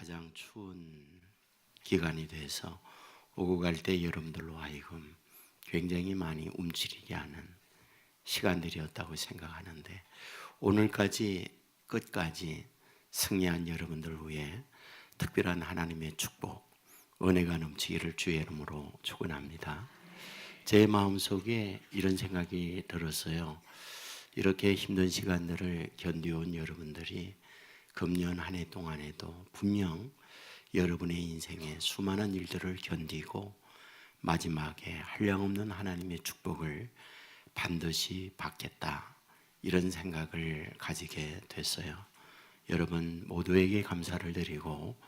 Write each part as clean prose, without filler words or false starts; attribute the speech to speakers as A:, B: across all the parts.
A: 가장 추운 기간이 돼서 오고 갈 때 여러분들로 하여금 굉장히 많이 움츠리게 하는 시간들이었다고 생각하는데, 오늘까지 끝까지 승리한 여러분들 위해 특별한 하나님의 축복, 은혜가 넘치기를 주의 이름으로 축원합니다. 제 마음속에 이런 생각이 들었어요. 이렇게 힘든 시간들을 견뎌온 여러분들이 금년 한 해 동안에도 분명 여러분의 인생에 수많은 일들을 견디고 마지막에 한량없는 하나님의 축복을 반드시 받겠다, 이런 생각을 가지게 됐어요. 여러분 모두에게 감사를 드리고,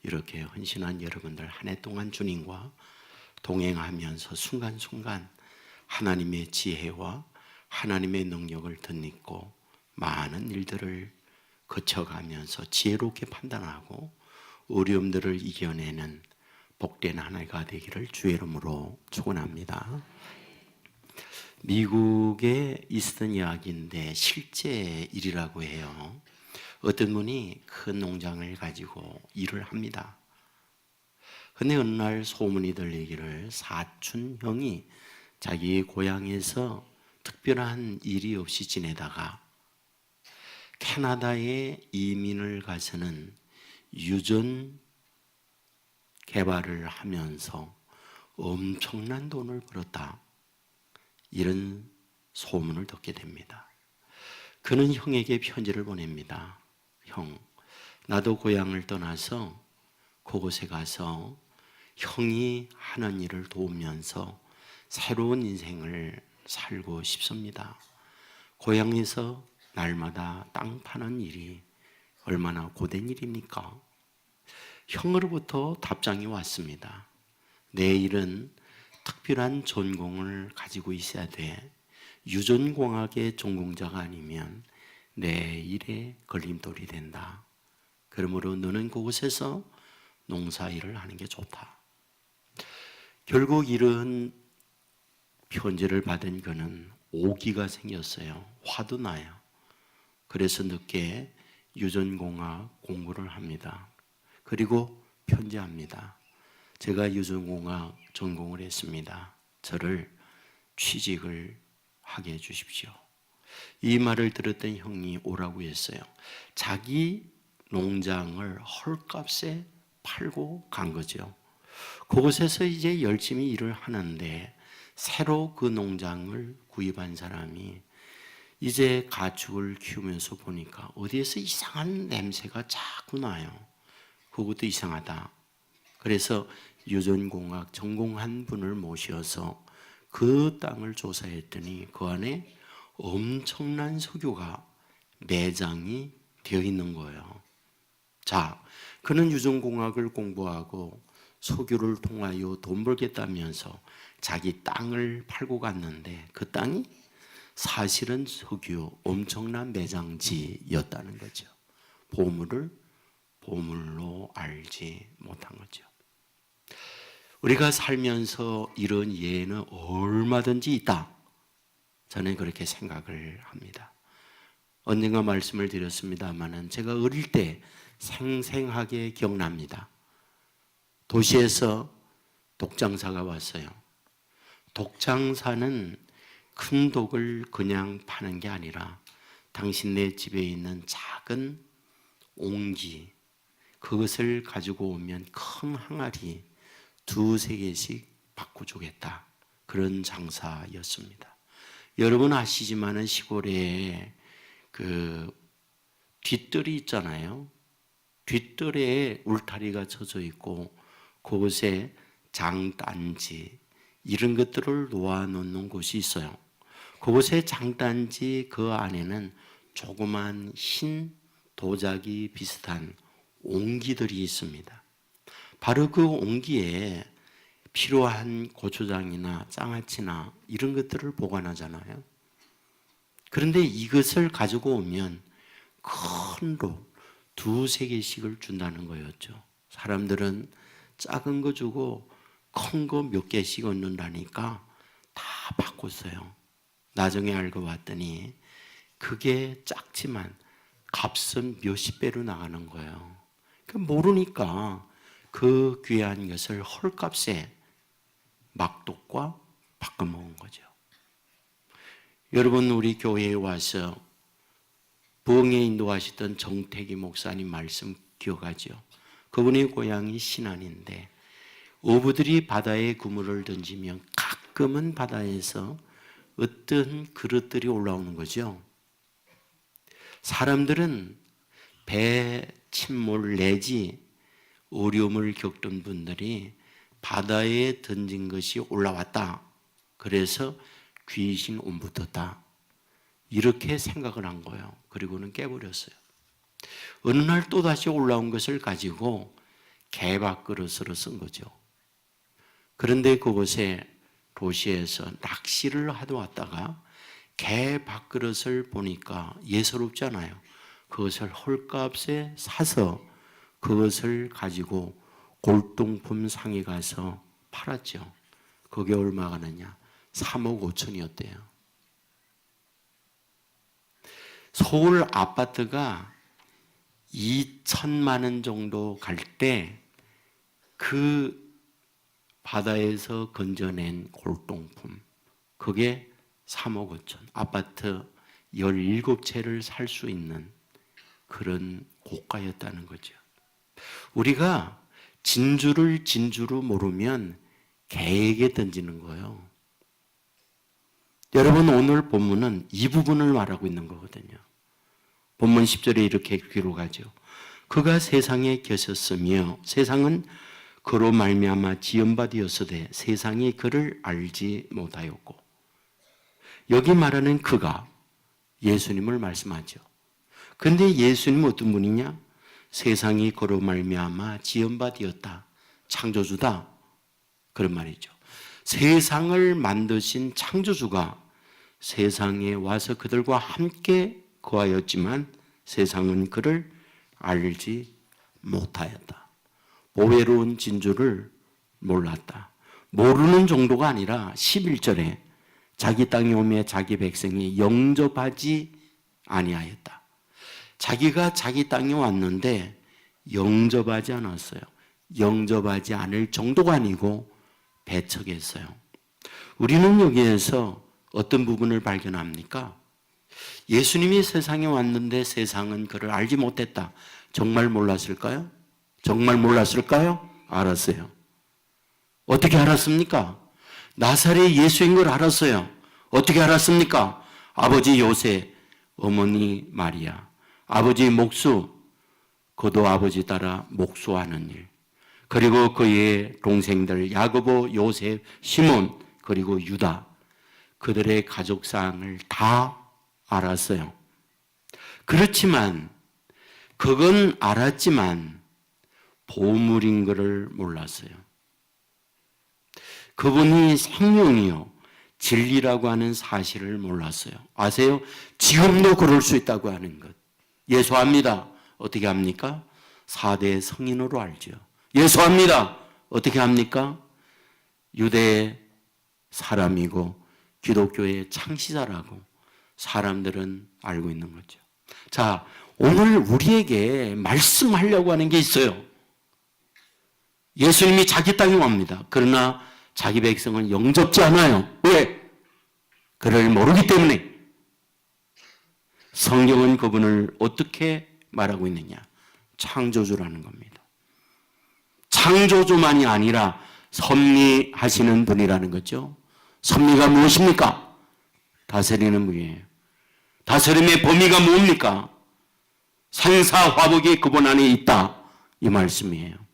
A: 이렇게 헌신한 여러분들 한 해 동안 주님과 동행하면서 순간순간 하나님의 지혜와 하나님의 능력을 덧입고 많은 일들을 거쳐가면서 지혜롭게 판단하고 어려움들을 이겨내는 복된 한 해가 되기를 주의 이름으로 축원합니다. 미국에 있었던 이야기인데 실제 일이라고 해요. 어떤 분이 큰 농장을 가지고 일을 합니다. 근데 어느 날 소문이 들리기를 사촌 형이 자기 고향에서 특별한 일이 없이 지내다가 캐나다에 이민을 가서는 유전 개발을 하면서 엄청난 돈을 벌었다, 이런 소문을 듣게 됩니다. 그는 형에게 편지를 보냅니다. 형, 나도 고향을 떠나서 그곳에 가서 형이 하는 일을 도우면서 새로운 인생을 살고 싶습니다. 고향에서 날마다 땅 파는 일이 얼마나 고된 일입니까? 형으로부터 답장이 왔습니다. 내 일은 특별한 전공을 가지고 있어야 돼. 유전공학의 전공자가 아니면 내 일에 걸림돌이 된다. 그러므로 너는 그곳에서 농사일을 하는 게 좋다. 결국 이런 편지를 받은 그는 오기가 생겼어요. 화도 나요. 그래서 늦게 유전공학 공부를 합니다. 그리고 편지합니다. 제가 유전공학 전공을 했습니다. 저를 취직을 하게 해주십시오. 이 말을 들었던 형이 오라고 했어요. 자기 농장을 헐값에 팔고 간 거죠. 그곳에서 이제 열심히 일을 하는데, 새로 그 농장을 구입한 사람이 이제 가축을 키우면서 보니까 어디에서 이상한 냄새가 자꾸 나요. 그것도 이상하다. 그래서 유전공학 전공한 분을 모셔서 그 땅을 조사했더니 그 안에 엄청난 석유가 내장이 되어 있는 거예요. 자, 그는 유전공학을 공부하고 석유를 통하여 돈 벌겠다면서 자기 땅을 팔고 갔는데, 그 땅이 사실은 석유 엄청난 매장지였다는 거죠. 보물을 보물로 알지 못한 거죠. 우리가 살면서 이런 예는 얼마든지 있다, 저는 그렇게 생각을 합니다. 언젠가 말씀을 드렸습니다마는 제가 어릴 때 생생하게 기억납니다. 도시에서 독장사가 왔어요. 독장사는 큰 독을 그냥 파는 게 아니라 당신네 집에 있는 작은 옹기, 그것을 가지고 오면 큰 항아리 2-3개씩 바꿔주겠다, 그런 장사였습니다. 여러분 아시지만은 시골에 그 뒷뜰이 있잖아요. 뒷뜰에 울타리가 쳐져 있고 그곳에 장단지, 이런 것들을 놓아놓는 곳이 있어요. 그곳에 장단지 그 안에는 조그만 흰 도자기 비슷한 옹기들이 있습니다. 바로 그 옹기에 필요한 고추장이나 장아찌나 이런 것들을 보관하잖아요. 그런데 이것을 가지고 오면 큰 로 2-3개씩을 준다는 거였죠. 사람들은 작은 거 주고 큰 거 몇 개씩 얻는다니까 다 바꿨어요. 나중에 알고 봤더니 그게 작지만 값은 몇십 배로 나가는 거예요. 모르니까 그 귀한 것을 헐값에 막독과 바꿔먹은 거죠. 여러분, 우리 교회에 와서 부흥에 인도하시던 정태기 목사님 말씀 기억하죠? 그분의 고향이 신안인데 어부들이 바다에 그물을 던지면 가끔은 바다에서 어떤 그릇들이 올라오는 거죠. 사람들은 배 침몰 내지 어려움을 겪던 분들이 바다에 던진 것이 올라왔다. 그래서 귀신 온 붙었다. 이렇게 생각을 한 거예요. 그리고는 깨버렸어요. 어느 날 또다시 올라온 것을 가지고 개밥그릇으로 쓴 거죠. 그런데 그곳에 도시에서 낚시를 하러 왔다가 개밥그릇을 보니까 예사롭잖아요. 그것을 헐값에 사서 그것을 가지고 골동품 상에 가서 팔았죠. 그게 얼마가 나냐? 3억 5천이었대요. 서울 아파트가 2천만 원 정도 갈 때 그 바다에서 건져낸 골동품, 그게 3억 5천, 아파트 17채를 살 수 있는 그런 고가였다는 거죠. 우리가 진주를 진주로 모르면 개에게 던지는 거예요. 여러분, 오늘 본문은 이 부분을 말하고 있는 거거든요. 본문 10절에 이렇게 기록하죠. 그가 세상에 계셨으며 세상은 그로 말미암아 지은 바 되었으되 세상이 그를 알지 못하였고. 여기 말하는 그가 예수님을 말씀하죠. 그런데 예수님은 어떤 분이냐? 세상이 그로 말미암아 지은 바 되었다. 창조주다. 그런 말이죠. 세상을 만드신 창조주가 세상에 와서 그들과 함께 거하였지만 세상은 그를 알지 못하였다. 보배로운 진주를 몰랐다. 모르는 정도가 아니라 11절에 자기 땅에 오며 자기 백성이 영접하지 아니하였다. 자기가 자기 땅에 왔는데 영접하지 않았어요. 영접하지 않을 정도가 아니고 배척했어요. 우리는 여기에서 어떤 부분을 발견합니까? 예수님이 세상에 왔는데 세상은 그를 알지 못했다. 정말 몰랐을까요? 정말 몰랐을까요? 알았어요. 어떻게 알았습니까? 나사렛 예수인 걸 알았어요. 어떻게 알았습니까? 아버지 요셉, 어머니 마리아, 아버지 목수, 그도 아버지 따라 목수하는 일, 그리고 그의 동생들 야고보, 요셉, 시몬, 그리고 유다, 그들의 가족사항을 다 알았어요. 그렇지만 그건 알았지만 보물인 것을 몰랐어요. 그분이 생명이요 진리라고 하는 사실을 몰랐어요. 아세요? 지금도 그럴 수 있다고 하는 것. 예수합니다. 어떻게 합니까? 4대 성인으로 알죠. 예수합니다. 어떻게 합니까? 유대의 사람이고 기독교의 창시자라고 사람들은 알고 있는 거죠. 자, 오늘 우리에게 말씀하려고 하는 게 있어요. 예수님이 자기 땅에 옵니다. 그러나 자기 백성은 영접지 않아요. 왜? 그를 모르기 때문에. 성경은 그분을 어떻게 말하고 있느냐? 창조주라는 겁니다. 창조주만이 아니라 섭리하시는 분이라는 거죠. 섭리가 무엇입니까? 다스리는 분이에요. 다스림의 범위가 뭡니까? 산사화복이 그분 안에 있다. 이 말씀이에요.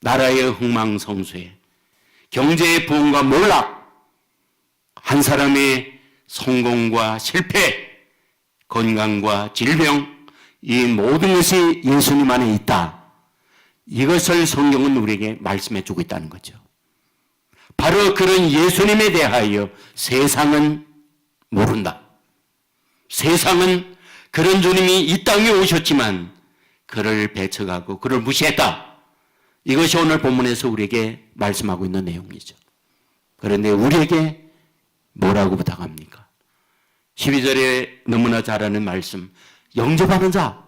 A: 나라의 흥망성쇠, 경제의 부흥과 몰락, 한 사람의 성공과 실패, 건강과 질병, 이 모든 것이 예수님 안에 있다. 이것을 성경은 우리에게 말씀해 주고 있다는 거죠. 바로 그런 예수님에 대하여 세상은 모른다. 세상은 그런 주님이 이 땅에 오셨지만 그를 배척하고 그를 무시했다. 이것이 오늘 본문에서 우리에게 말씀하고 있는 내용이죠. 그런데 우리에게 뭐라고 부탁합니까? 12절에 너무나 잘 아는 말씀, 영접하는 자,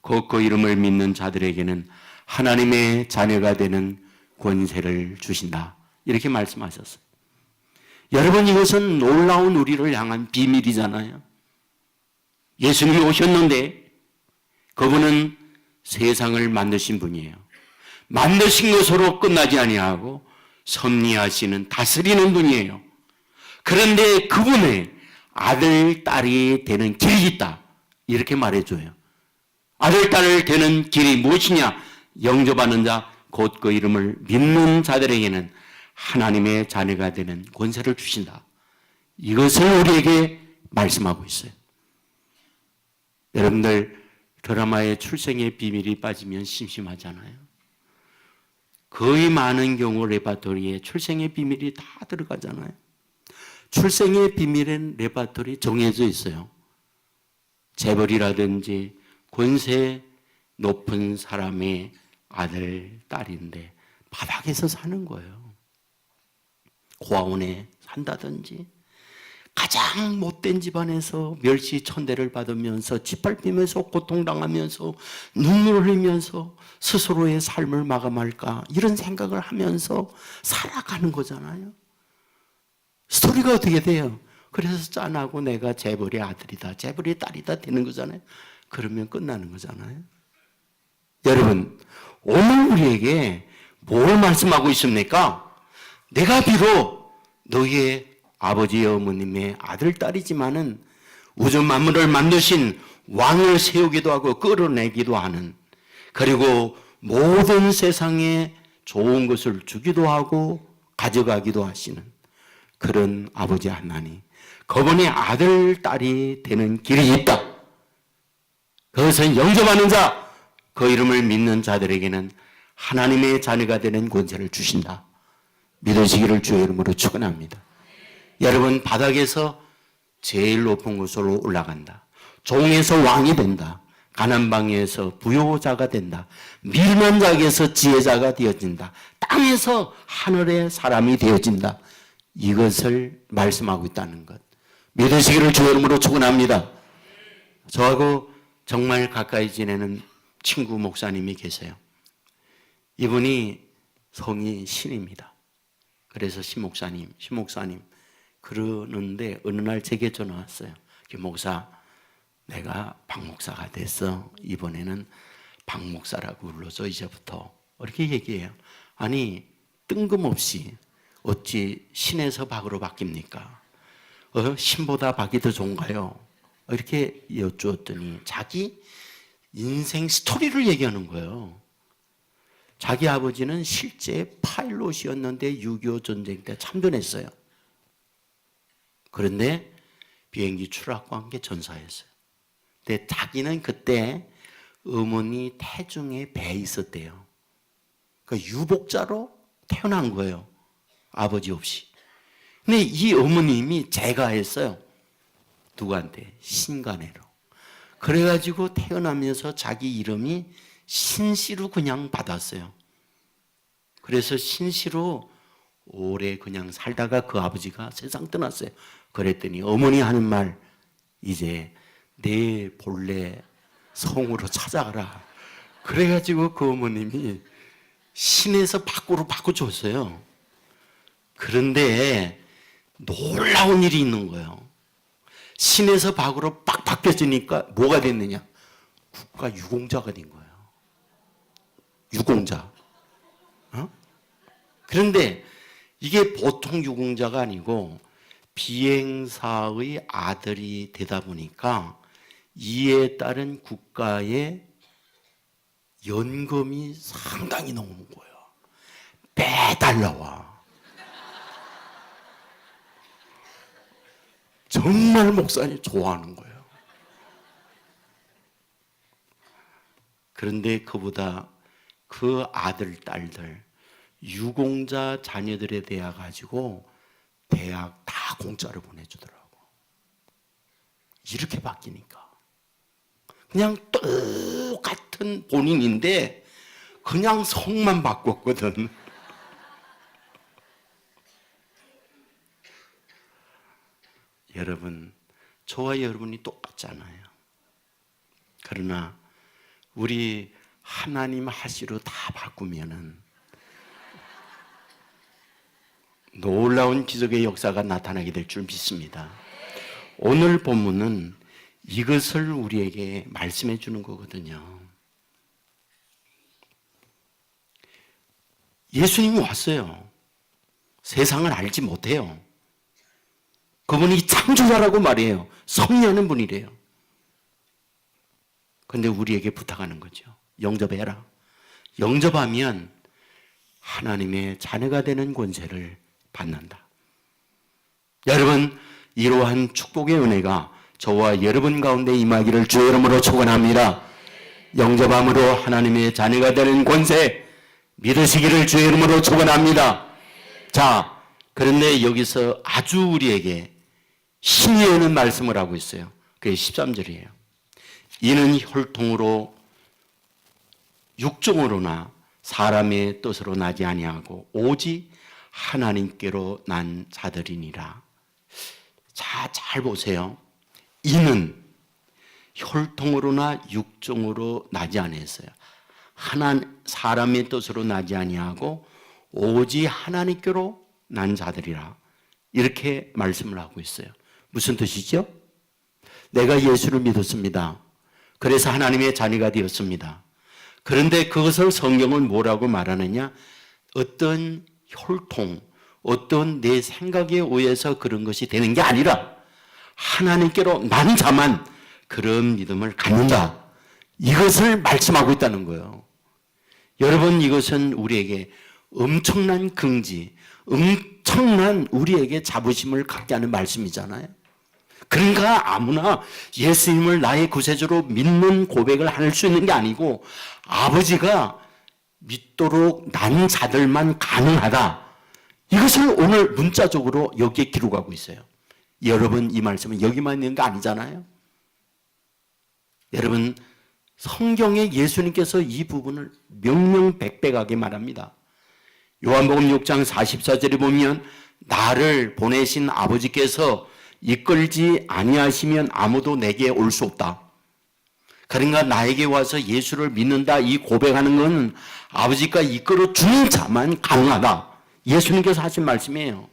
A: 곧 그 이름을 믿는 자들에게는 하나님의 자녀가 되는 권세를 주신다. 이렇게 말씀하셨어요. 여러분, 이것은 놀라운 우리를 향한 비밀이잖아요. 예수님이 오셨는데 그분은 세상을 만드신 분이에요. 만드신 것으로 끝나지 아니하고 섭리하시는, 다스리는 분이에요. 그런데 그분의 아들, 딸이 되는 길이 있다. 이렇게 말해줘요. 아들, 딸을 되는 길이 무엇이냐? 영접하는 자, 곧 그 이름을 믿는 자들에게는 하나님의 자녀가 되는 권세를 주신다. 이것을 우리에게 말씀하고 있어요. 여러분들, 드라마에 출생의 비밀이 빠지면 심심하잖아요. 거의 많은 경우 레파토리에 출생의 비밀이 다 들어가잖아요. 출생의 비밀엔 레파토리 정해져 있어요. 재벌이라든지 권세 높은 사람의 아들, 딸인데 바닥에서 사는 거예요. 고아원에 산다든지, 가장 못된 집안에서 멸시천대를 받으면서 짓밟히면서 고통당하면서 눈물을 흘리면서 스스로의 삶을 마감할까 이런 생각을 하면서 살아가는 거잖아요. 스토리가 어떻게 돼요? 그래서 짠하고 내가 재벌의 아들이다, 재벌의 딸이다 되는 거잖아요. 그러면 끝나는 거잖아요. 여러분, 오늘 우리에게 뭘 말씀하고 있습니까? 내가 비록 너희의 아버지 어머님의 아들, 딸이지만은 우주 만물을 만드신 왕을 세우기도 하고 끌어내기도 하는, 그리고 모든 세상에 좋은 것을 주기도 하고 가져가기도 하시는 그런 아버지 하나님, 그분의 아들, 딸이 되는 길이 있다. 그것은 영접하는 자, 그 이름을 믿는 자들에게는 하나님의 자녀가 되는 권세를 주신다. 믿으시기를 주의 이름으로 축원합니다. 여러분, 바닥에서 제일 높은 곳으로 올라간다. 종에서 왕이 된다. 가난방에서 부요자가 된다. 밀만작에서 지혜자가 되어진다. 땅에서 하늘의 사람이 되어진다. 이것을 말씀하고 있다는 것. 믿으시기를 주의 이름으로 축원합니다. 저하고 정말 가까이 지내는 친구 목사님이 계세요. 이분이 성이 신입니다. 그래서 신목사님 그러는데 어느 날 제게 전화 왔어요. 목사, 내가 박 목사가 됐어. 이번에는 박 목사라고 불러줘 이제부터. 이렇게 얘기해요. 아니, 뜬금없이 어찌 신에서 박으로 바뀝니까? 신보다 박이 더 좋은가요? 이렇게 여쭈었더니 자기 인생 스토리를 얘기하는 거예요. 자기 아버지는 실제 파일럿이었는데 6.25 전쟁 때 참전했어요. 그런데 비행기 추락과 함께 전사했어요. 근데 자기는 그때 어머니 태중에 배에 있었대요. 그러니까 유복자로 태어난 거예요. 아버지 없이. 근데 이 어머님이 제가했어요. 누구한테? 신간애로. 그래가지고 태어나면서 자기 이름이 신씨로 그냥 받았어요. 그래서 신씨로 오래 그냥 살다가 그 아버지가 세상 떠났어요. 그랬더니 어머니 하는 말, 이제 내 본래 성으로 찾아가라. 그래가지고 그 어머님이 신에서 밖으로 바꿔줬어요. 그런데 놀라운 일이 있는 거예요. 신에서 밖으로 빡 바뀌어지니까 뭐가 됐느냐? 국가 유공자가 된 거예요. 유공자. 그런데 이게 보통 유공자가 아니고 비행사의 아들이 되다 보니까 이에 따른 국가의 연금이 상당히 나오는 거예요. 매달 나와. 정말 목사님 좋아하는 거예요. 그런데 그보다 그 아들, 딸들, 유공자 자녀들에 대해 가지고 대학 다 공짜로 보내주더라고. 이렇게 바뀌니까. 그냥 똑같은 본인인데 그냥 성만 바꿨거든. 여러분, 저와 여러분이 똑같잖아요. 그러나 우리 하나님 하시로 다 바꾸면은 놀라운 기적의 역사가 나타나게 될 줄 믿습니다. 오늘 본문은 이것을 우리에게 말씀해 주는 거거든요. 예수님이 왔어요. 세상을 알지 못해요. 그분이 창조자라고 말해요. 섭리하는 분이래요. 그런데 우리에게 부탁하는 거죠. 영접해라. 영접하면 하나님의 자녀가 되는 권세를 받는다. 여러분, 이러한 축복의 은혜가 저와 여러분 가운데 임하기를 주의 이름으로 축원합니다. 영접함으로 하나님의 자녀가 되는 권세 믿으시기를 주의 이름으로 축원합니다. 자, 그런데 여기서 아주 우리에게 힘이 오는 말씀을 하고 있어요. 그게 13절이에요. 이는 혈통으로 육종으로나 사람의 뜻으로 나지 아니하고 오직 하나님께로 난 자들이니라. 자, 잘 보세요. 이는 혈통으로나 육종으로 나지 아니했어요. 사람의 뜻으로 나지 아니하고 오직 하나님께로 난 자들이라. 이렇게 말씀을 하고 있어요. 무슨 뜻이죠? 내가 예수를 믿었습니다. 그래서 하나님의 자녀가 되었습니다. 그런데 그것을 성경은 뭐라고 말하느냐? 어떤 혈통, 어떤 내 생각에 의해서 그런 것이 되는 게 아니라 하나님께로 난 자만 그런 믿음을 갖는다. 이것을 말씀하고 있다는 거예요. 여러분, 이것은 우리에게 엄청난 긍지, 엄청난 우리에게 자부심을 갖게 하는 말씀이잖아요. 그러니까 아무나 예수님을 나의 구세주로 믿는 고백을 할 수 있는 게 아니고 아버지가 믿도록 난 자들만 가능하다. 이것을 오늘 문자적으로 여기에 기록하고 있어요. 여러분, 이 말씀은 여기만 있는 게 아니잖아요. 여러분, 성경에 예수님께서 이 부분을 명명백백하게 말합니다. 요한복음 6장 44절에 보면 나를 보내신 아버지께서 이끌지 아니하시면 아무도 내게 올 수 없다. 그러니까 나에게 와서 예수를 믿는다 이 고백하는 건 아버지가 이끌어 주는 자만 가능하다. 예수님께서 하신 말씀이에요.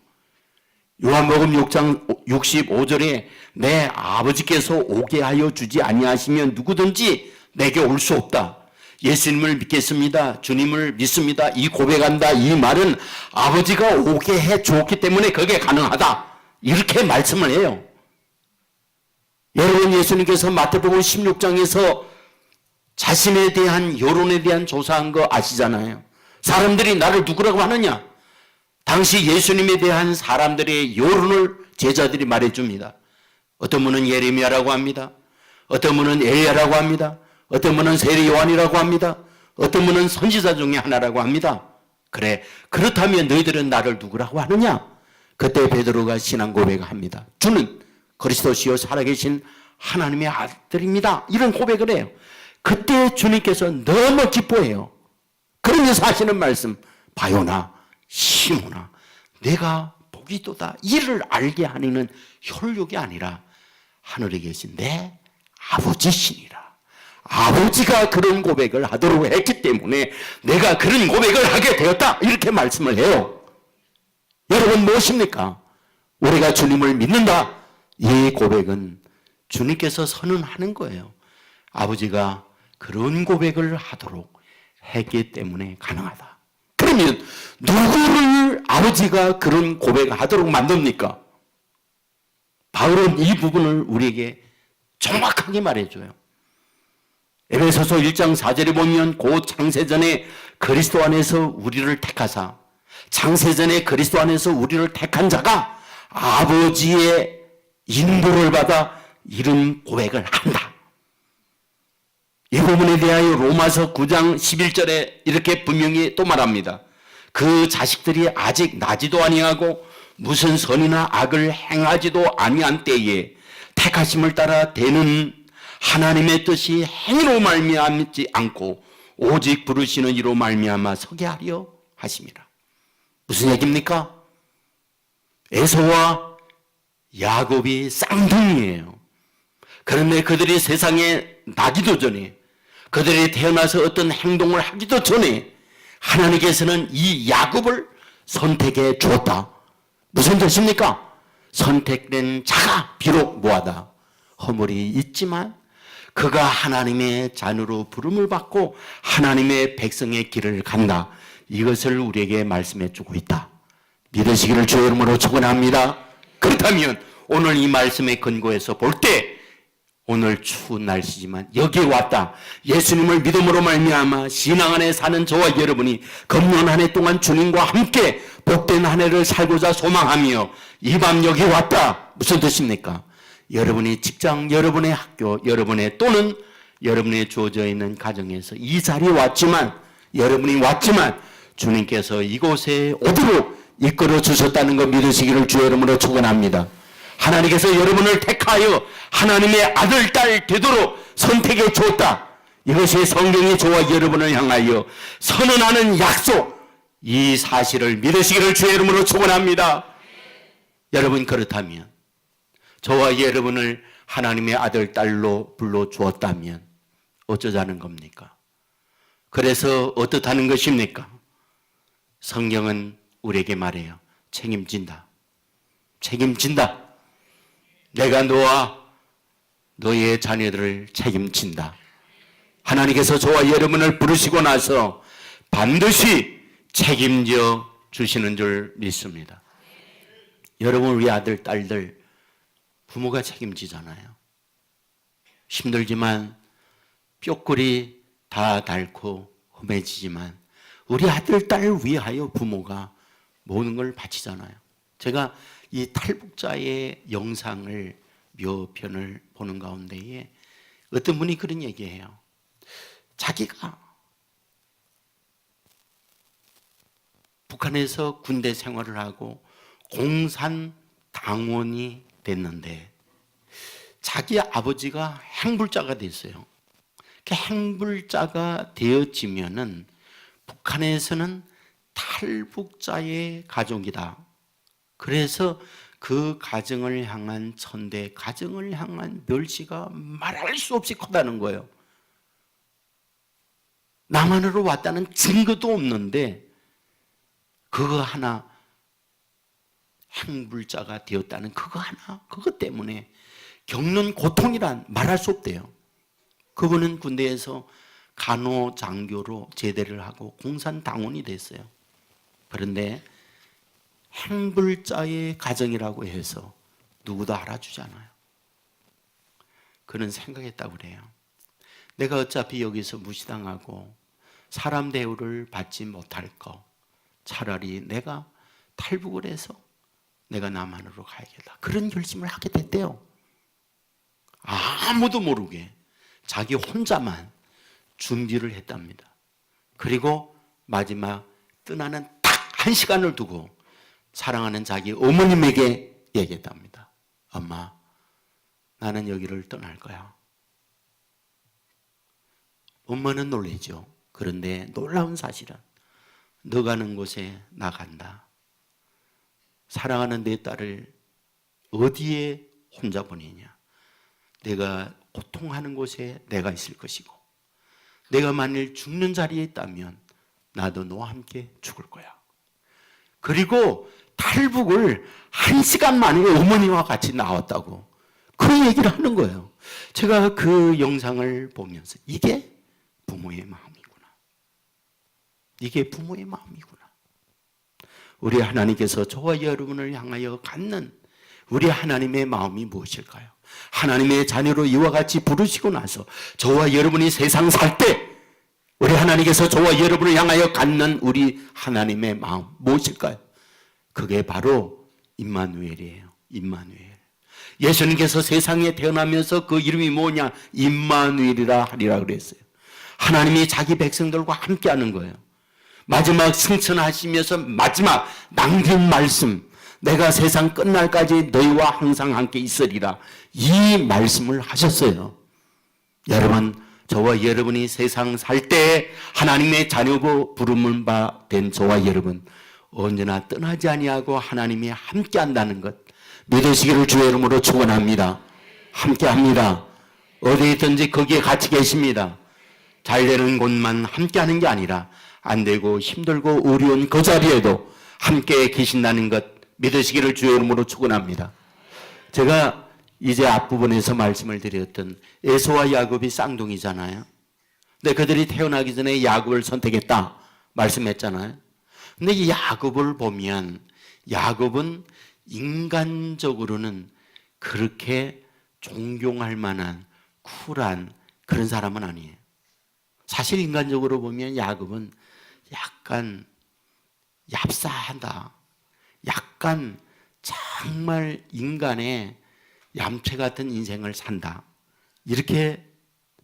A: 요한복음 6장 65절에 내 아버지께서 오게 하여 주지 아니하시면 누구든지 내게 올 수 없다. 예수님을 믿겠습니다. 주님을 믿습니다. 이 고백한다. 이 말은 아버지가 오게 해 주었기 때문에 그게 가능하다. 이렇게 말씀을 해요. 여러분, 예수님께서 마태복음 16장에서 자신에 대한 여론에 대한 조사한 거 아시잖아요. 사람들이 나를 누구라고 하느냐? 당시 예수님에 대한 사람들의 여론을 제자들이 말해줍니다. 어떤 분은 예레미야라고 합니다. 어떤 분은 엘리야라고 합니다. 어떤 분은 세례 요한이라고 합니다. 어떤 분은 선지자 중에 하나라고 합니다. 그래, 그렇다면 너희들은 나를 누구라고 하느냐? 그때 베드로가 신앙 고백을 합니다. 주는 그리스도시요 살아계신 하나님의 아들입니다. 이런 고백을 해요. 그때 주님께서 너무 기뻐해요. 그러면서 하시는 말씀, 바요나 시모나 내가 복이 있도다. 이를 알게 하는 혈육이 아니라 하늘에 계신 내 아버지시니라. 아버지가 그런 고백을 하도록 했기 때문에 내가 그런 고백을 하게 되었다. 이렇게 말씀을 해요. 여러분, 무엇입니까? 우리가 주님을 믿는다. 이 고백은 주님께서 선언하는 거예요. 아버지가 그런 고백을 하도록 했기 때문에 가능하다. 그러면 누구를 아버지가 그런 고백을 하도록 만듭니까? 바울은 이 부분을 우리에게 정확하게 말해줘요. 에베소서 1장 4절에 보면 곧 창세전에 그리스도 안에서 우리를 택하사 창세전에 그리스도 안에서 우리를 택한 자가 아버지의 인도를 받아 이런 고백을 한다. 이 부분에 대하여 로마서 9장 11절에 이렇게 분명히 또 말합니다. 그 자식들이 아직 나지도 아니하고 무슨 선이나 악을 행하지도 아니한 때에 택하심을 따라 되는 하나님의 뜻이 행위로 말미암지 않고 오직 부르시는 이로 말미암아 서게 하려 하심이라. 무슨 얘기입니까? 에서와 야곱이 쌍둥이에요. 그런데 그들이 세상에 나기도 전에 그들이 태어나서 어떤 행동을 하기도 전에 하나님께서는 이 야곱을 선택해 주었다. 무슨 뜻입니까? 선택된 자가 비록 뭐하다? 허물이 있지만 그가 하나님의 자녀로 부름을 받고 하나님의 백성의 길을 간다. 이것을 우리에게 말씀해 주고 있다. 믿으시기를 주의 이름으로 축원합니다. 그렇다면 오늘 이 말씀에 근거해서 볼 때 오늘 추운 날씨지만 여기에 왔다. 예수님을 믿음으로 말미암아 신앙 안에 사는 저와 여러분이 금년 한 해 동안 주님과 함께 복된 한 해를 살고자 소망하며 이 밤 여기 왔다. 무슨 뜻입니까? 여러분의 직장, 여러분의 학교, 여러분의 또는 여러분의 주어져 있는 가정에서 이 자리에 왔지만 여러분이 왔지만 주님께서 이곳에 오도록 이끌어 주셨다는 것 믿으시기를 주의 이름으로 축원합니다. 하나님께서 여러분을 택하여 하나님의 아들, 딸 되도록 선택해 주었다. 이것이 성경이 저와 여러분을 향하여 선언하는 약속, 이 사실을 믿으시기를 주의 이름으로 축원합니다. 여러분 그렇다면 저와 여러분을 하나님의 아들, 딸로 불러주었다면 어쩌자는 겁니까? 그래서 어떻다는 것입니까? 성경은 우리에게 말해요. 책임진다. 책임진다. 내가 너와 너의 자녀들을 책임진다. 하나님께서 저와 여러분을 부르시고 나서 반드시 책임져 주시는 줄 믿습니다. 여러분 우리 아들, 딸들 부모가 책임지잖아요. 힘들지만 뼈골이 다 닳고 험해지지만 우리 아들, 딸을 위하여 부모가 모든 걸 바치잖아요. 제가 이 탈북자의 영상을 몇 편을 보는 가운데에 어떤 분이 그런 얘기해요. 자기가 북한에서 군대 생활을 하고 공산당원이 됐는데 자기 아버지가 행불자가 됐어요. 그 행불자가 되어지면은 북한에서는 탈북자의 가족이다. 그래서 그 가정을 향한 천대, 가정을 향한 멸시가 말할 수 없이 크다는 거예요. 남한으로 왔다는 증거도 없는데 그거 하나, 행불자가 되었다는 그거 하나, 그것 때문에 겪는 고통이란 말할 수 없대요. 그분은 군대에서 간호장교로 제대를 하고 공산당원이 됐어요. 그런데 행불자의 가정이라고 해서 누구도 알아주잖아요. 그는 생각했다고 그래요. 내가 어차피 여기서 무시당하고 사람 대우를 받지 못할 거 차라리 내가 탈북을 해서 내가 남한으로 가야겠다. 그런 결심을 하게 됐대요. 아무도 모르게 자기 혼자만 준비를 했답니다. 그리고 마지막 떠나는 딱 한 시간을 두고 사랑하는 자기 어머님에게 얘기했답니다. 엄마, 나는 여기를 떠날 거야. 엄마는 놀라죠. 그런데 놀라운 사실은 너 가는 곳에 나 간다. 사랑하는 내 딸을 어디에 혼자 보내냐. 내가 고통하는 곳에 내가 있을 것이고 내가 만일 죽는 자리에 있다면 나도 너와 함께 죽을 거야. 그리고 탈북을 1시간 만에 어머니와 같이 나왔다고 그 얘기를 하는 거예요. 제가 그 영상을 보면서 이게 부모의 마음이구나. 이게 부모의 마음이구나. 우리 하나님께서 저와 여러분을 향하여 갖는 우리 하나님의 마음이 무엇일까요? 하나님의 자녀로 이와 같이 부르시고 나서 저와 여러분이 세상 살 때 우리 하나님께서 저와 여러분을 향하여 갖는 우리 하나님의 마음 무엇일까요? 그게 바로 임마누엘이에요. 임마누엘. 예수님께서 세상에 태어나면서 그 이름이 뭐냐? 임마누엘이라 하리라 그랬어요. 하나님이 자기 백성들과 함께하는 거예요. 마지막 승천하시면서 마지막 남긴 말씀, 내가 세상 끝날까지 너희와 항상 함께 있으리라, 이 말씀을 하셨어요. 여러분, 저와 여러분이 세상 살 때 하나님의 자녀고 부름을 된 저와 여러분 언제나 떠나지 아니하고 하나님이 함께한다는 것 믿으시기를 주의 이름으로 축원합니다. 함께합니다. 어디에 있든지 거기에 같이 계십니다. 잘 되는 곳만 함께 하는 게 아니라 안 되고 힘들고 어려운 그 자리에도 함께 계신다는 것 믿으시기를 주의 이름으로 축원합니다. 제가 이제 앞부분에서 말씀을 드렸던 에서와 야곱이 쌍둥이잖아요. 근데 그들이 태어나기 전에 야곱을 선택했다 말씀했잖아요. 근데 이 야곱을 보면 야곱은 인간적으로는 그렇게 존경할 만한 쿨한 그런 사람은 아니에요. 사실 인간적으로 보면 야곱은 약간 얍사하다. 약간 정말 인간의 얌체 같은 인생을 산다. 이렇게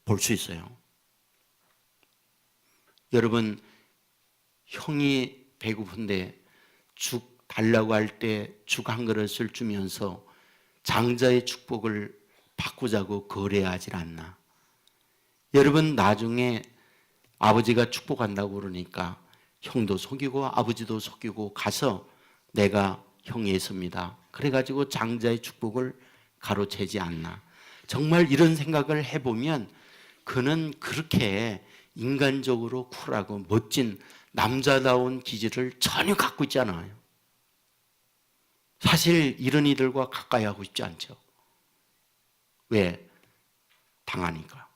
A: 볼 수 있어요. 여러분, 형이 배고픈데 죽 달라고 할 때 죽 한 그릇을 주면서 장자의 축복을 바꾸자고 거래하지 않나. 여러분, 나중에 아버지가 축복한다고 그러니까 형도 속이고 아버지도 속이고 가서 내가 형이 있습니다. 그래가지고 장자의 축복을 가로채지 않나. 정말 이런 생각을 해보면 그는 그렇게 인간적으로 쿨하고 멋진 남자다운 기질을 전혀 갖고 있지 않아요. 사실 이런 이들과 가까이 하고 싶지 않죠. 왜? 당하니까.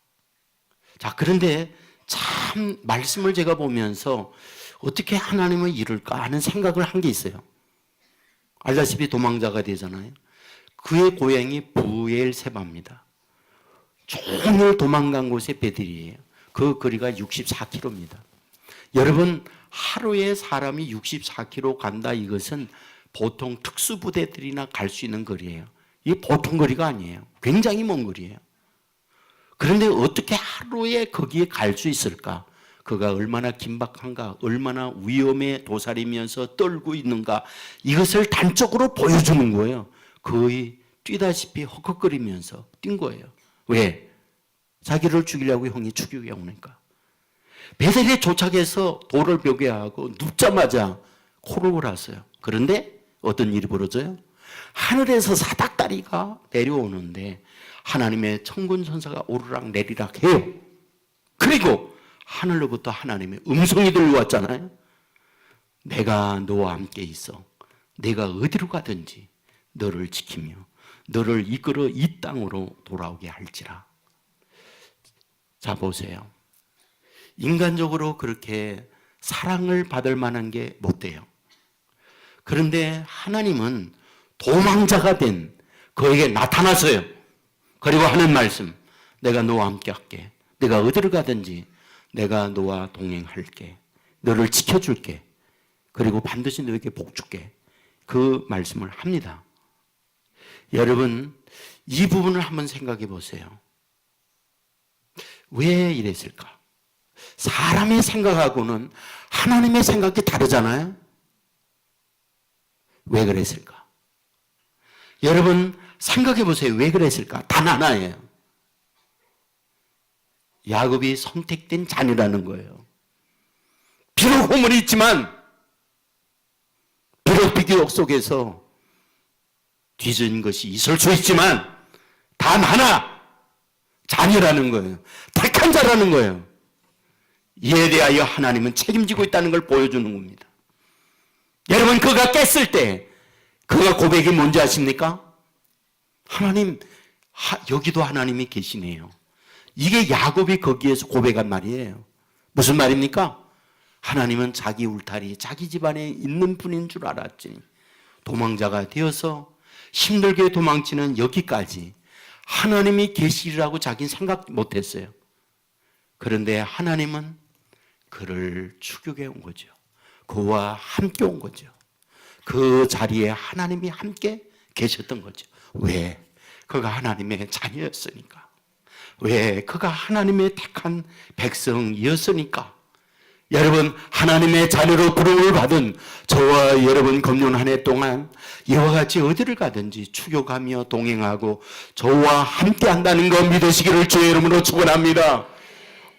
A: 자, 그런데 참 말씀을 제가 보면서 어떻게 하나님은 이럴까 하는 생각을 한 게 있어요. 알다시피 도망자가 되잖아요. 그의 고향이 부엘세바입니다. 종일 도망간 곳이 베들이에요. 그 거리가 64km입니다. 여러분, 하루에 사람이 64km 간다, 이것은 보통 특수부대들이나 갈 수 있는 거리예요. 이게 보통 거리가 아니에요. 굉장히 먼 거리예요. 그런데 어떻게 하루에 거기에 갈 수 있을까? 그가 얼마나 긴박한가, 얼마나 위험에 도사리면서 떨고 있는가, 이것을 단적으로 보여주는 거예요. 거의 뛰다시피 헉헉거리면서 뛴 거예요. 왜? 자기를 죽이려고 형이 죽이게 오니까. 베델에 도착해서 돌을 벽에 하고 눕자마자 코를 골았어요. 그런데 어떤 일이 벌어져요? 하늘에서 사닥다리가 내려오는데 하나님의 천군 천사가 오르락 내리락 해요. 그리고 하늘로부터 하나님의 음성이 들려왔잖아요. 내가 너와 함께 있어. 내가 어디로 가든지 너를 지키며 너를 이끌어 이 땅으로 돌아오게 할지라. 자, 보세요. 인간적으로 그렇게 사랑을 받을 만한 게 못 돼요. 그런데 하나님은 도망자가 된 그에게 나타나서요. 그리고 하는 말씀, 내가 너와 함께 할게. 내가 어디를 가든지 내가 너와 동행할게. 너를 지켜줄게. 그리고 반드시 너에게 복 줄게. 그 말씀을 합니다. 여러분, 이 부분을 한번 생각해 보세요. 왜 이랬을까? 사람의 생각하고는 하나님의 생각이 다르잖아요. 왜 그랬을까? 여러분, 생각해 보세요. 왜 그랬을까? 단 하나예요. 야곱이 선택된 자녀라는 거예요. 비록 호물이 있지만, 비록 비교역 속에서 뒤진 것이 있을 수 있지만, 단 하나, 자녀라는 거예요. 택한 자라는 거예요. 이에 대하여 하나님은 책임지고 있다는 걸 보여주는 겁니다. 여러분, 그가 깼을 때 그가 고백이 뭔지 아십니까? 하나님, 여기도 하나님이 계시네요. 이게 야곱이 거기에서 고백한 말이에요. 무슨 말입니까? 하나님은 자기 울타리, 자기 집안에 있는 분인 줄 알았지. 도망자가 되어서 힘들게 도망치는 여기까지 하나님이 계시리라고 자기는 생각 못했어요. 그런데 하나님은 그를 추격해 온 거죠. 그와 함께 온 거죠. 그 자리에 하나님이 함께 계셨던 거죠. 왜? 그가 하나님의 자녀였으니까. 왜? 그가 하나님의 택한 백성이었으니까. 여러분, 하나님의 자녀로 부름을 받은 저와 여러분 금년 한 해 동안 이와 같이 어디를 가든지 추격하며 동행하고 저와 함께 한다는 거 믿으시기를 주의 이름으로 축원합니다.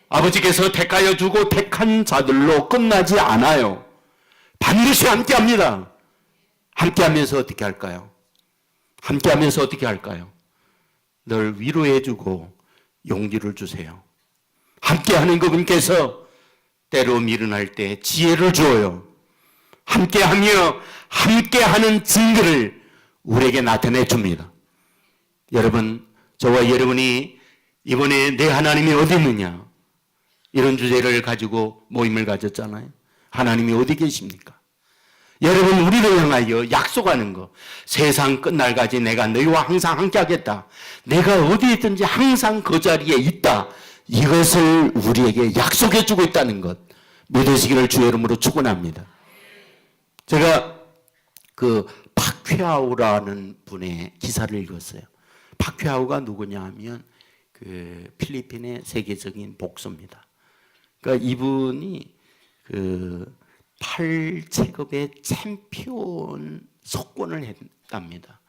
A: 아버지께서 택하여 주고 택한 자들로 끝나지 않아요. 반드시 함께 합니다. 함께 하면서 어떻게 할까요? 함께 하면서 어떻게 할까요? 늘 위로해 주고 용기를 주세요. 함께하는 그분께서 때로 미련할 때 지혜를 주어요. 함께하며 함께하는 증거를 우리에게 나타내 줍니다. 여러분, 저와 여러분이 이번에 내 하나님이 어디 있느냐, 이런 주제를 가지고 모임을 가졌잖아요. 하나님이 어디 계십니까? 여러분, 우리를 향하여 약속하는 거, 세상 끝날까지 내가 너희와 항상 함께하겠다, 내가 어디 있든지 항상 그 자리에 있다, 이것을 우리에게 약속해 주고 있다는 것 믿으시기를 주의 이름으로 축원합니다. 제가 그 파퀴아오라는 분의 기사를 읽었어요. 파퀴아오가 누구냐 하면 그 필리핀의 세계적인 복서입니다. 그러니까 이분이 그 8체급의 챔피언 석권을 했답니다.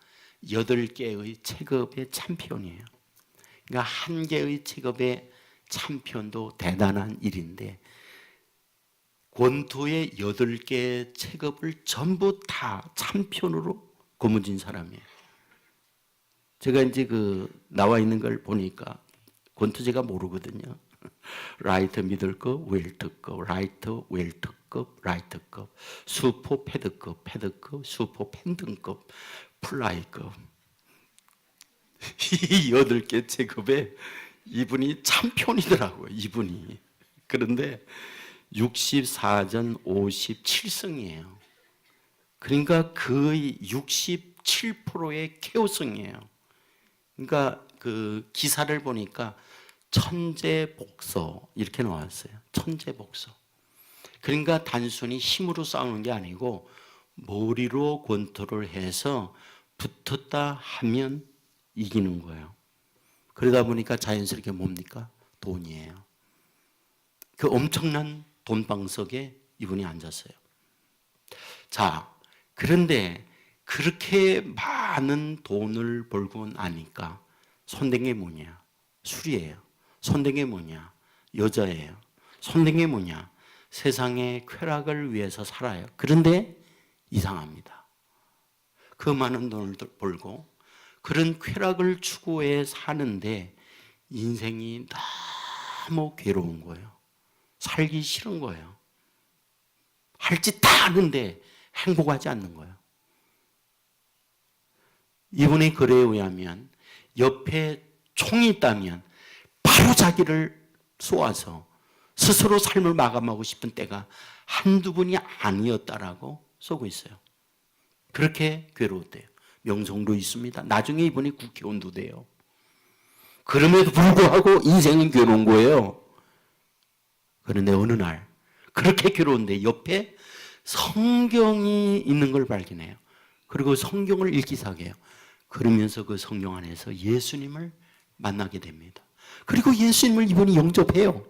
A: 8개의 체급의 챔피언이에요. 그러니까 한 개의 체급의 챔피언도 대단한 일인데 권투의 8개 체급을 전부 다 챔피언으로 거머쥔 사람이에요. 제가 이제 그 나와 있는 걸 보니까 권투 제가 모르거든요. 라이트 미들급, 웰터급, 라이트 웰터급, 라이트급, 슈퍼 패드급, 패드급, 슈퍼 펜등급, 플라이급. 이 8개 체급에 이분이 챔피언이더라고요. 이분이. 그런데 64전 57승이에요. 그러니까 거의 67%의 KO승이에요. 그러니까 그 기사를 보니까 천재 복서 이렇게 나왔어요. 천재 복서. 그러니까 단순히 힘으로 싸우는 게 아니고 머리로 권투를 해서 붙었다 하면 이기는 거예요. 그러다 보니까 자연스럽게 뭡니까? 돈이에요. 그 엄청난 돈방석에 이분이 앉았어요. 자, 그런데 그렇게 많은 돈을 벌고 나니까 손댄 게 뭐냐? 술이에요. 손댄 게 뭐냐? 여자예요. 손댄 게 뭐냐? 세상의 쾌락을 위해서 살아요. 그런데 이상합니다. 그 많은 돈을 벌고 그런 쾌락을 추구해 사는데 인생이 너무 괴로운 거예요. 살기 싫은 거예요. 할 짓 다 하는데 행복하지 않는 거예요. 이분의 글에 의하면 옆에 총이 있다면 바로 자기를 쏘아서 스스로 삶을 마감하고 싶은 때가 한두 번이 아니었다라고 쓰고 있어요. 그렇게 괴로웠대요. 명성도 있습니다. 나중에 이분이 국회의원도 돼요. 그럼에도 불구하고 인생은 괴로운 거예요. 그런데 어느 날 그렇게 괴로운데 옆에 성경이 있는 걸 발견해요. 그리고 성경을 읽기 시작해요. 그러면서 그 성경 안에서 예수님을 만나게 됩니다. 그리고 예수님을 이분이 영접해요.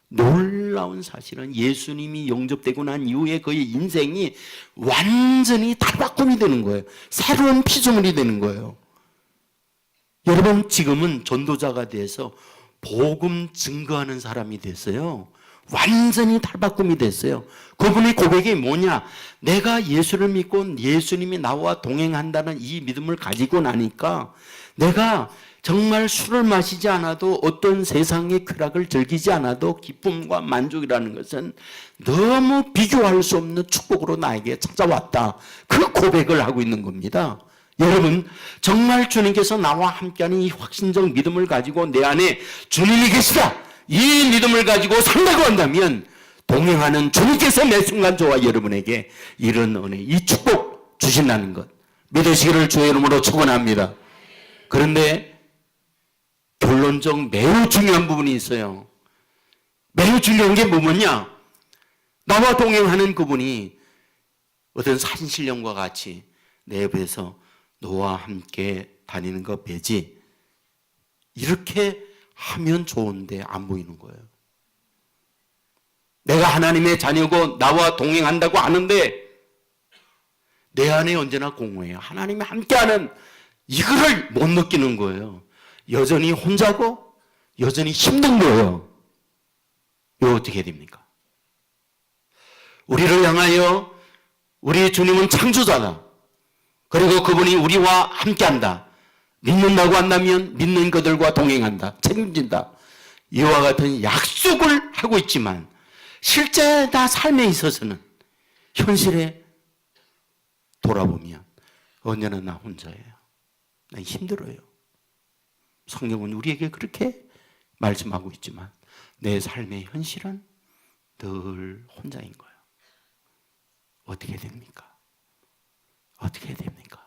A: 놀라운 사실은 예수님이 영접되고 난 이후에 그의 인생이 완전히 탈바꿈이 되는 거예요. 새로운 피조물이 되는 거예요. 여러분, 지금은 전도자가 돼서 복음 증거하는 사람이 됐어요. 완전히 탈바꿈이 됐어요. 그분의 고백이 뭐냐? 내가 예수를 믿고 예수님이 나와 동행한다는 이 믿음을 가지고 나니까 내가 정말 술을 마시지 않아도 어떤 세상의 쾌락을 즐기지 않아도 기쁨과 만족이라는 것은 너무 비교할 수 없는 축복으로 나에게 찾아왔다. 그 고백을 하고 있는 겁니다. 여러분, 정말 주님께서 나와 함께하는 이 확신적 믿음을 가지고 내 안에 주님이 계시다, 이 믿음을 가지고 산다고 한다면 동행하는 주님께서 매 순간 저와 여러분에게 이런 은혜, 이 축복 주신다는 것 믿으시기를 주의 이름으로 축원합니다. 그런데 결론적 매우 중요한 부분이 있어요. 매우 중요한 게 뭐냐? 나와 동행하는 그분이 어떤 산신령과 같이 내 옆에서 너와 함께 다니는 거 배지, 이렇게 하면 좋은데 안 보이는 거예요. 내가 하나님의 자녀고 나와 동행한다고 하는데 내 안에 언제나 공허해요. 하나님이 함께하는 이거를 못 느끼는 거예요. 여전히 혼자고 여전히 힘든 거예요. 이거 어떻게 됩니까? 우리를 향하여 우리 주님은 창조자다. 그리고 그분이 우리와 함께한다. 믿는다고 한다면 믿는 그들과 동행한다. 책임진다. 이와 같은 약속을 하고 있지만 실제 나 삶에 있어서는 현실에 돌아보면 언제나 나 혼자예요. 난 힘들어요. 성경은 우리에게 그렇게 말씀하고 있지만 내 삶의 현실은 늘 혼자인 거예요. 어떻게 됩니까? 어떻게 됩니까?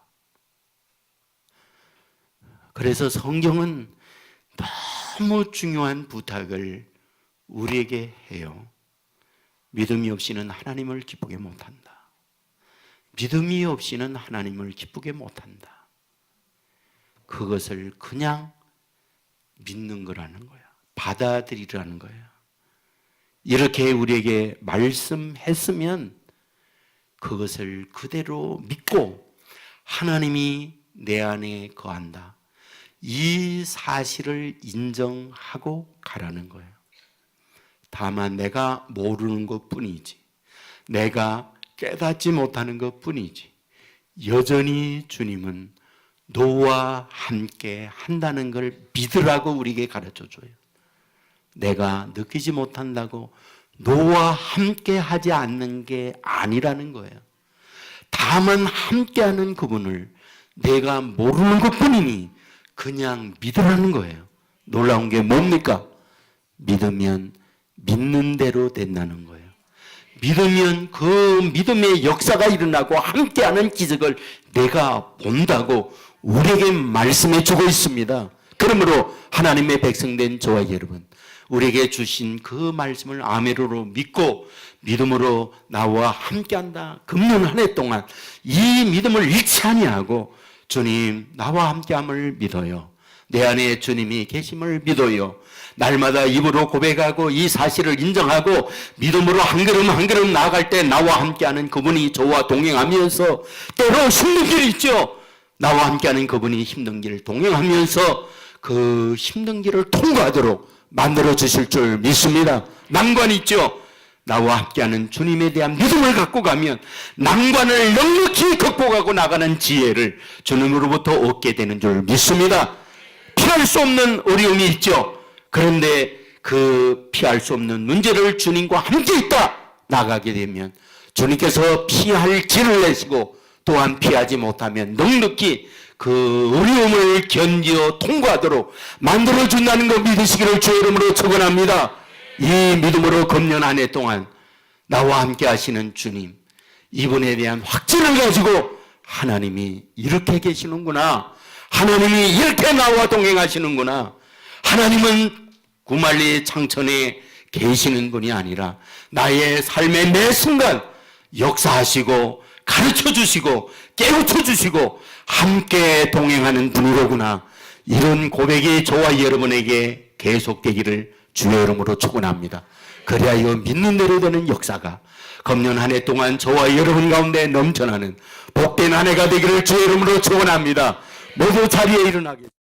A: 그래서 성경은 너무 중요한 부탁을 우리에게 해요. 믿음이 없이는 하나님을 기쁘게 못한다. 믿음이 없이는 하나님을 기쁘게 못한다. 그것을 그냥 믿는 거라는 거야. 받아들이라는 거야. 이렇게 우리에게 말씀했으면 그것을 그대로 믿고 하나님이 내 안에 거한다. 이 사실을 인정하고 가라는 거예요. 다만 내가 모르는 것뿐이지, 내가 깨닫지 못하는 것뿐이지, 여전히 주님은 너와 함께 한다는 걸 믿으라고 우리에게 가르쳐줘요. 내가 느끼지 못한다고 너와 함께 하지 않는 게 아니라는 거예요. 다만 함께하는 그분을 내가 모르는 것뿐이니 그냥 믿으라는 거예요. 놀라운 게 뭡니까? 믿으면 믿는 대로 된다는 거예요. 믿으면 그 믿음의 역사가 일어나고 함께하는 기적을 내가 본다고 우리에게 말씀해 주고 있습니다. 그러므로 하나님의 백성된 저와 여러분, 우리에게 주신 그 말씀을 아멘으로 믿고 믿음으로 나와 함께한다. 금년 한 해 동안 이 믿음을 잃지 아니하고 주님 나와 함께함을 믿어요. 내 안에 주님이 계심을 믿어요. 날마다 입으로 고백하고 이 사실을 인정하고 믿음으로 한 걸음 한 걸음 나아갈 때 나와 함께하는 그분이 저와 동행하면서 때로 힘든 길이 있죠. 나와 함께하는 그분이 힘든 길을 동행하면서 그 힘든 길을 통과하도록 만들어 주실 줄 믿습니다. 난관이 있죠. 나와 함께하는 주님에 대한 믿음을 갖고 가면 난관을 넉넉히 극복하고 나가는 지혜를 주님으로부터 얻게 되는 줄 믿습니다. 피할 수 없는 어려움이 있죠. 그런데 그 피할 수 없는 문제를 주님과 함께 있다 나가게 되면 주님께서 피할 길을 내시고 또한 피하지 못하면 넉넉히 그 어려움을 견디어 통과하도록 만들어준다는 거 믿으시기를 주의 이름으로 축원합니다. 이 믿음으로 금년 한 해 동안 나와 함께 하시는 주님, 이분에 대한 확신을 가지고 하나님이 이렇게 계시는구나, 하나님이 이렇게 나와 동행하시는구나, 하나님은 구말리 창천에 계시는 분이 아니라 나의 삶의 매 순간 역사하시고 가르쳐주시고 깨우쳐주시고 함께 동행하는 분이로구나. 이런 고백이 저와 여러분에게 계속되기를 주의 이름으로 축원합니다. 그리하여 믿는 대로 되는 역사가 금년 한 해 동안 저와 여러분 가운데 넘쳐나는 복된 한 해가 되기를 주의 이름으로 축원합니다. 모두 자리에 일어나겠습니다.